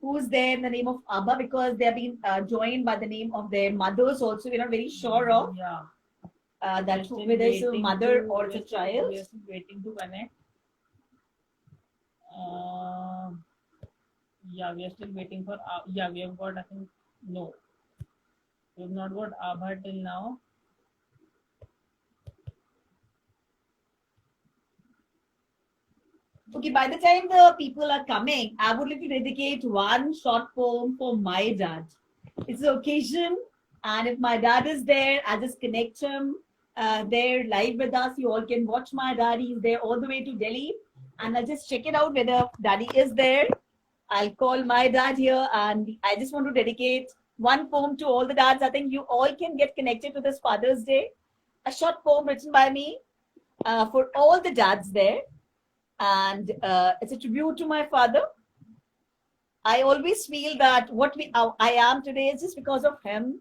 Who's there in the name of Abba, because they have been joined by the name of their mothers also. We're not very sure of Yeah. that Still whether it's a waiting mother to- or it's a child. We are still waiting to connect. Yeah, we are still waiting for. Yeah, we have got. I think no, we have not got Abha till now. Okay, by the time the people are coming, I would like to dedicate one short poem for my dad. It's the occasion, and if my dad is there, I'll just connect him there live with us. You all can watch my dad. He's there all the way to Delhi, and I'll just check it out whether daddy is there. I'll call my dad here, and I just want to dedicate one poem to all the dads. I think you all can get connected to this Father's Day. A short poem written by me for all the dads there. And it's a tribute to my father. I always feel that what I am today is just because of him.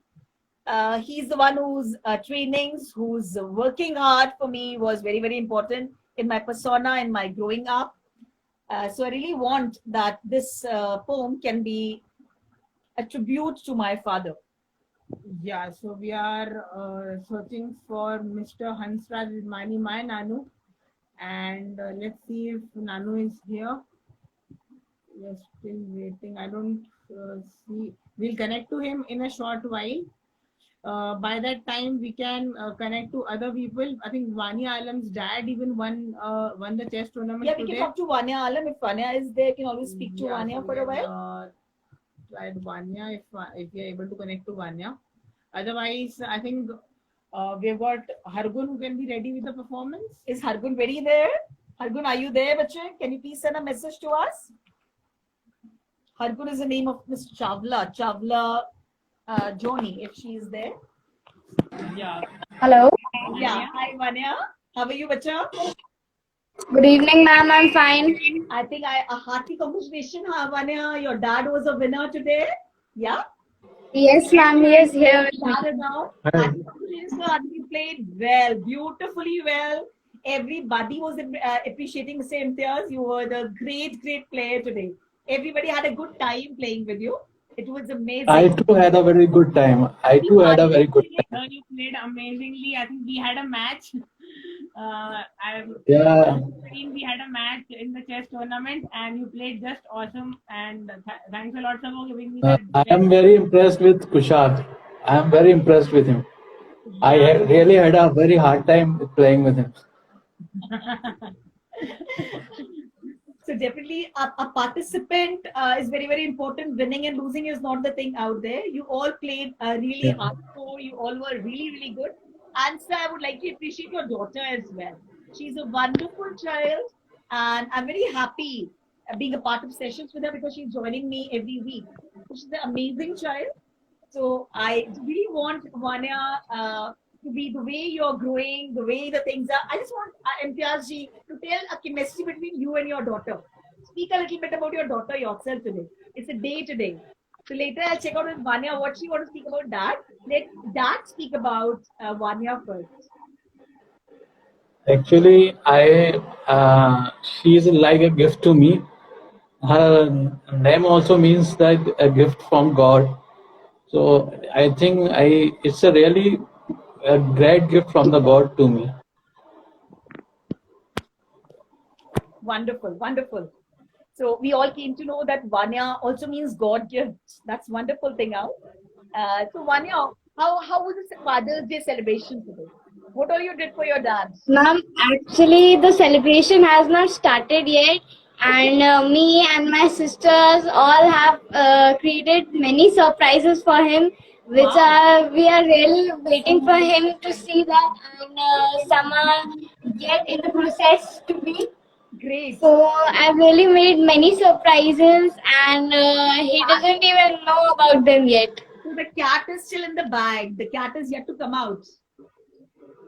He's the one whose trainings, who's working hard for me was very, very important in my persona, in my growing up. So I really want that this poem can be a tribute to my father. Yeah, so we are searching for Mr. Hansraj Vidmani, my Nanu, and let's see if Nanu is here. We are still waiting. I don't see. We'll connect to him in a short while. By that time, we can connect to other people. I think Vania Alam's dad even won the chess tournament Yeah, we today. can talk to Vania Alam. If Vania is there, you can always speak to Yeah, Vania so for we a have, while. tried Vanya if we are able to connect to Vanya. Otherwise, I think we've got Hargun who can be ready with the performance. Is Hargun ready there? Hargun, are you there, bache? Can you please send a message to us? Hargun is the name of Miss Chavla Joni, if she is there. Yeah. Hello. Yeah. Hi, Vanya. How are you, bacha? Good evening, ma'am. I'm fine. I think a hearty congratulations, Vanya. Your dad was a winner today. Yeah. Yes, ma'am. He is here. Dad is out. Hearty congratulations, sir. You played well, beautifully well. Everybody was appreciating the same tears. You were the great player today. Everybody had a good time playing with you. It was amazing. I too had a very good time. You played amazingly. I think we had a match. Yeah. We had a match in the chess tournament, and you played just awesome. And thanks a lot, sir, for giving me that. I am very impressed with Kushak. I am very impressed with him. I really had a very hard time playing with him. So definitely a participant is very, very important. Winning and losing is not the thing out there. You all played really hardcore. You all were really, really good. And sir, I would like to appreciate your daughter as well. She's a wonderful child, and I'm very happy being a part of sessions with her because she's joining me every week. She's an amazing child. So I really want Vanya to be the way you're growing, the way the things are. I just want Imtiaz ji to tell a chemistry between you and your daughter. Speak a little bit about your daughter yourself today. It's a day today. So later I'll check out with Vanya what she wants to speak about dad. Let dad speak about Vanya first. Actually, she is like a gift to me. Her name also means that a gift from God. So I think it's a really a great gift from the God to me. Wonderful, wonderful. So we all came to know that Vanya also means God gift. That's wonderful thing out. So Vanya, how was the Father's Day celebration today? What all you did for your dad? Ma'am, actually, the celebration has not started yet. And me and my sisters all have created many surprises for him, which we are really waiting for him to see that, and some are yet in the process to be. Great. So I've really made many surprises, and he doesn't even know about them yet. So the cat is still in the bag. The cat is yet to come out.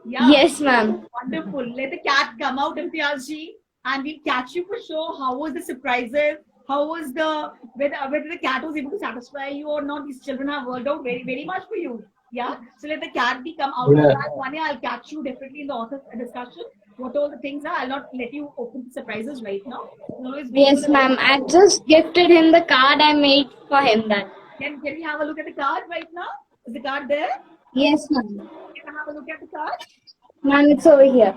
Yeah. Yes, ma'am. Wonderful. Let the cat come out, Imtiaz ji, and we'll catch you for sure. How was the surprises? How was whether the cat was able to satisfy you or not? These children have worked out very, very much for you. Yeah. So let the cat be come out of that. Vanya, I'll catch you definitely in the author discussion. What all the things are. I'll not let you open the surprises right now. Yes, ma'am. I just gifted him the card I made for him. That. Can we have a look at the card right now? Is the card there? Yes, ma'am. Can I have a look at the card? Ma'am, it's over here.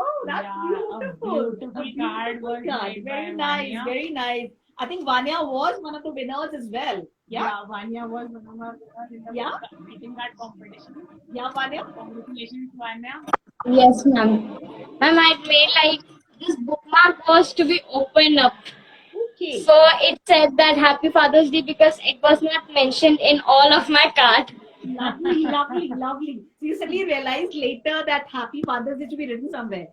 Oh, that's beautiful. Beautiful card was made by Very nice. Vanya. Very nice. I think Vanya was one of the winners as well. Yeah. Vanya was one of our winners in the greeting card competition. Yeah, Vanya. Congratulations, Vanya. Yes, ma'am. Ma'am, I made like this bookmark was to be opened up. Okay. So it said that Happy Father's Day because it was not mentioned in all of my card. Lovely, lovely, lovely. So you suddenly realized later that Happy Father's Day to be written somewhere.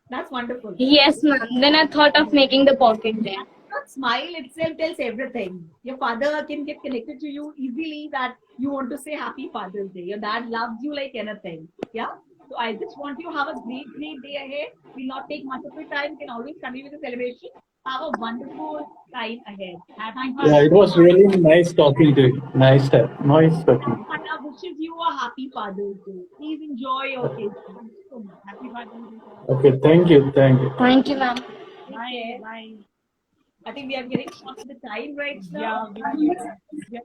That's wonderful. Yes, ma'am. Then I thought of making the pocket there. That smile itself tells everything. Your father can get connected to you easily that you want to say Happy Father's Day. Your dad loves you like anything. Yeah. So I just want you to have a great, great day ahead. Will not take much of your time. You can always continue with the celebration. Have a wonderful time ahead. Thank you. Yeah, it was really nice talking to you. Nice talking. Anna wishes you a happy Father's Day. Please enjoy your day. Thank you so much. Happy Father's Day. Okay, thank you. Thank you, ma'am. Bye. Bye. I think we are getting short of the time right Yeah, now. we are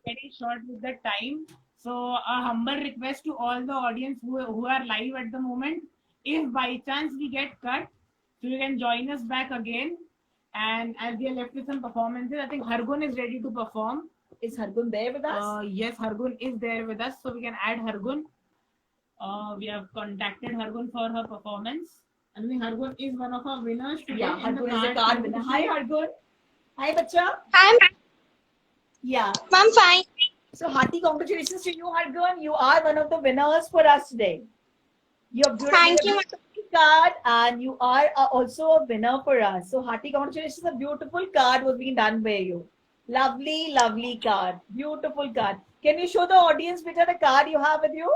getting short with the time. So a humble request to all the audience who are live at the moment. If by chance we get cut, so you can join us back again. And as we are left with some performances, I think Hargun is ready to perform. Is Hargun there with us? Yes, Hargun is there with us, so we can add Hargun. We have contacted Hargun for her performance. I think Hargun is one of our winners today. Yeah, Hargun is the card winner. Hi, Hargun. Hi, Bacha. Hi, Yeah. ma'am. Fine. So, hearty congratulations to you, Hargun. You are one of the winners for us today. You're beautiful. Thank you. Card, and you are also a winner for us. So, hearty congratulations. A beautiful card was being done by you. Lovely, lovely card. Beautiful card. Can you show the audience which are the card you have with you?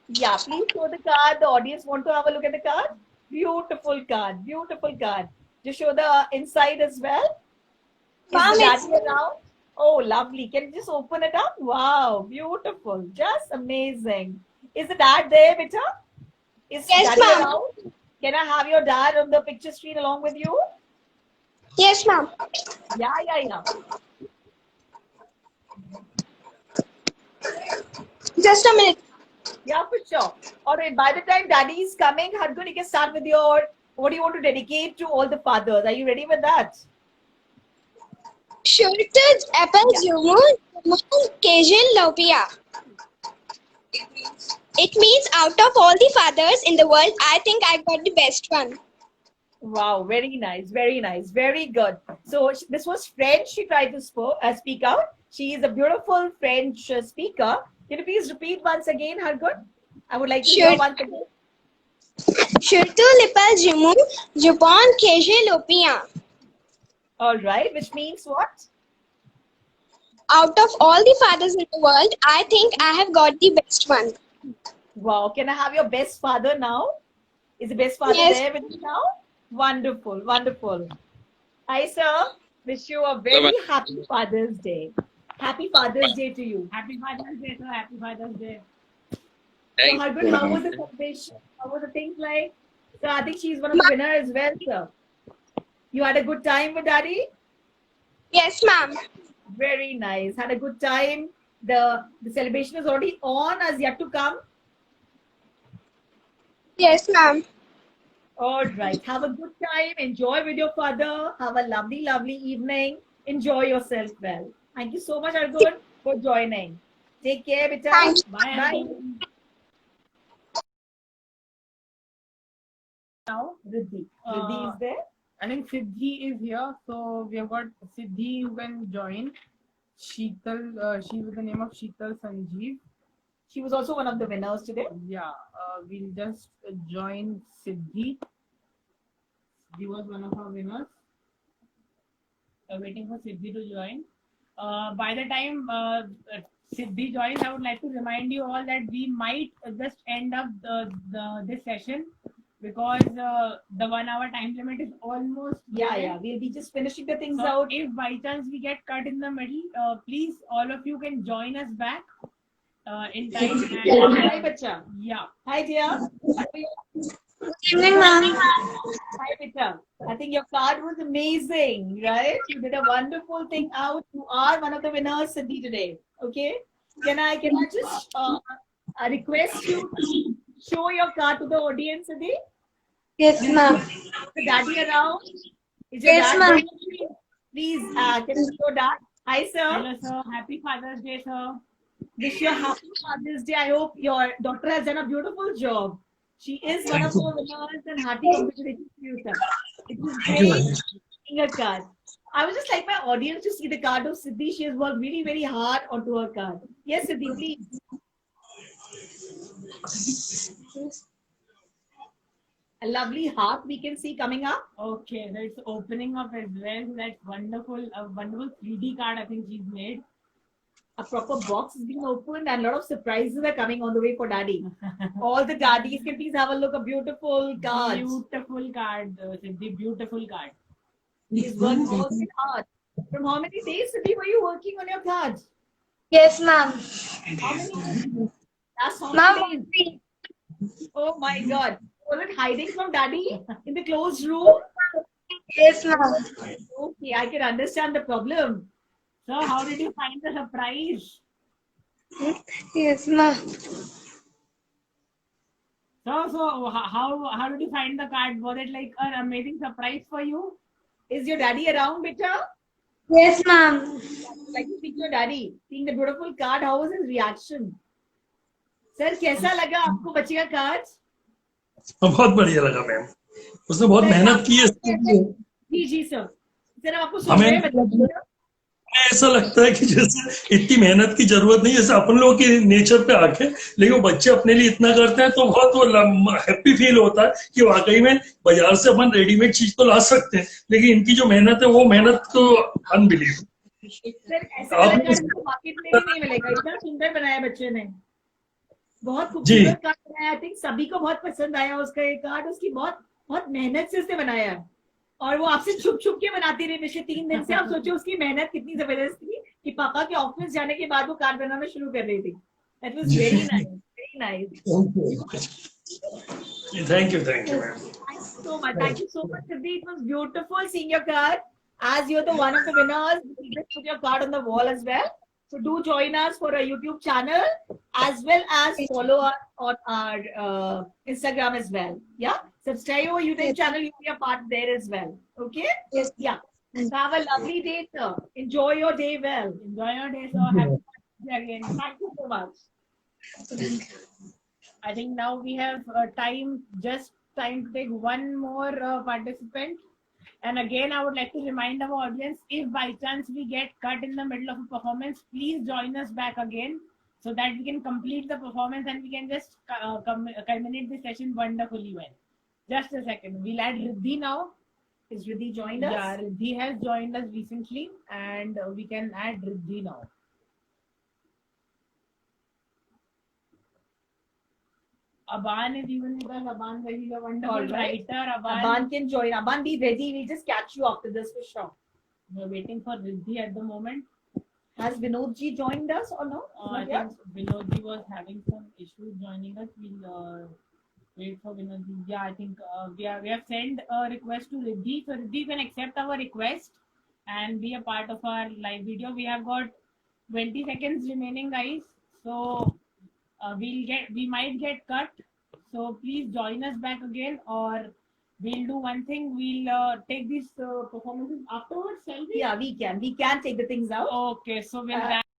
Yeah, please show the card. The audience want to have a look at the card. Beautiful card. Beautiful card. Just show the inside as well. Is the daddy around? Oh, lovely. Can you just open it up? Wow, beautiful. Just amazing. Is the dad there, beta? Is Yes, daddy ma'am. around? Can I have your dad on the picture screen along with you? Yes, ma'am. Yeah. Just a minute. Yeah, for sure. All right. By the time daddy is coming, Hargun, you can start with your, what do you want to dedicate to all the fathers? Are you ready with that? Shortage apple jumun Kejil Lopia. It means out of all the fathers in the world, I think I got the best one. Wow, very nice, very nice, very good. So this was French. She tried to speak out. She is a beautiful French speaker. Can you please repeat once again, Hargun? I would like to hear once again. Surtout l'épelle jumun Japan Kejil Lopia. All right, which means what? Out of all the fathers in the world, I think I have got the best one. Wow, can I have your best father now? Is the best father Yes. there with you now? Wonderful, wonderful. Hi, sir. Wish you a very happy Father's Day. Happy Father's Day to you. Happy Father's Day, sir. Happy Father's Day. So, Hargun, how was the celebration? How was the things like? So, I think she's one of the winners as well, sir. You had a good time with daddy? Yes, ma'am. Very nice. Had a good time. The celebration is already on, as yet to come. Yes, ma'am. All right. Have a good time. Enjoy with your father. Have a lovely, lovely evening. Enjoy yourself well. Thank you so much, Argun, for joining. Take care, beta. Thank you. Bye. Bye. Now, Riddhi. Riddhi is there. I think Siddhi is here, so we have got Siddhi who can join. Sheetal, she with the name of Sheetal Sanjeev. She was also one of the winners today. Yeah, we'll just join Siddhi. Siddhi was one of our winners. Waiting for Siddhi to join. By the time Siddhi joins, I would like to remind you all that we might just end up this session because the 1 hour time limit is almost Yeah, given. yeah. We'll be just finishing the things So out. if by chance we get cut in the middle, please all of you can join us back in time. And, Hi, bacha. yeah. Hi, dear. Good evening, ma'am. Hi, Vita. I think your card was amazing, right? You did a wonderful thing out. You are one of the winners, Siddhi, today. Okay. Can I just request you to show your card to the audience, Siddhi? Yes, ma'am. Is the daddy around? Is your Yes, dad ma'am. there? Please, can you show dad? Hi, sir. Hello, sir. Happy Father's Day, sir. Wish you a happy Father's Day. I hope your daughter has done a beautiful job. She is one of the winners and hearty congratulations to you, sir. It was great seeing her card. I would just like my audience to see the card of Siddhi. She has worked really, very hard onto her card. Yes, Siddhi, please. A lovely heart we can see coming up. Okay, so it's opening up as well. That wonderful, wonderful 3D card I think she's made. A proper box is being opened and a lot of surprises are coming on the way for daddy. All the daddies can please have a look. A beautiful card. Beautiful card, Siddhi. Beautiful card. He's worked all in hard. From how many days, Siddhi, were you working on your cards? Yes, ma'am. How many days? Last how Ma'am, many days? Oh my God. Was it hiding from daddy in the closed room? yes, ma'am. Okay, I can understand the problem. So, how did you find the surprise? Yes, ma'am. So how did you find the card? Was it like an amazing surprise for you? Is your daddy around, beta? Yes, ma'am. Like to speak to your daddy. Seeing the beautiful card, how was his reaction? Sir, कैसा लगा आपको बच्चे का card? बहुत बढ़िया लगा ma'am उसने बहुत मेहनत की है जी जी सर सर आपको सुन हमें रहे हैं बच्चे? ऐसा लगता है कि जैसे इतनी मेहनत की जरूरत नहीं जैसे अपन लोगों के नेचर पे आके लेकिन वो बच्चे अपने लिए इतना करते हैं तो बहुत वो हैप्पी फील होता है कि वाकई में बाजार से अपन रेडीमेड चीज तो ला सकते हैं लेकिन इनकी जो मेहनत है वो मेहनत तो अनबिलीव सर ऐसा वाला कार्ड तो मार्केट में भी नहीं मिलेगा इतना सुंदर बनाया बच्चे ने बहुत खूबसूरत कार्ड बनाया आई थिंक सभी को बहुत पसंद आया उसका ये कार्ड उसकी बहुत बहुत मेहनत से उसने बनाया और वो आपसे छुप छुप के बनाती रही पिछले 3 दिन से आप सोचो उसकी मेहनत कितनी जबरदस्त थी कि पापा के ऑफिस जाने के बाद वो कार्ड बनाना शुरू कर रही थी that was very nice thank you ma'am thank you so much Siddhi. It was beautiful seeing your card as you're the one of the winners just put your card on the wall as well. So do join us for our YouTube channel as well as follow us on our Instagram as well. Yeah, subscribe our YouTube channel. You'll be a part there as well. Okay. Yes. Yeah. So have a lovely day, sir. Enjoy your day well. Enjoy your day, sir. Happy birthday again. Thank you so much. I think now we have time to take one more participant. And again, I would like to remind our audience, if by chance we get cut in the middle of a performance, please join us back again so that we can complete the performance and we can just culminate the session wonderfully well. Just a second. We'll add Riddhi now. Is Riddhi joined us? Yeah, Riddhi has joined us recently and we can add Riddhi now. Aban is even with us. Aban, he's a wonderful writer. Aban can join. Aban, be ready. We'll just catch you after this for sure. We're waiting for Riddhi at the moment. Has Vinodji joined us or no? I think Vinodji was having some issues joining us. We'll wait for Vinodji. Yeah, I think we have sent a request to Riddhi. So Riddhi can accept our request and be a part of our live video. We have got 20 seconds remaining, guys. So we might get cut. So please join us back again, or we'll do one thing. We'll take these performances afterwards, shall we? Yeah, we can. We can take the things out. Okay, so we'll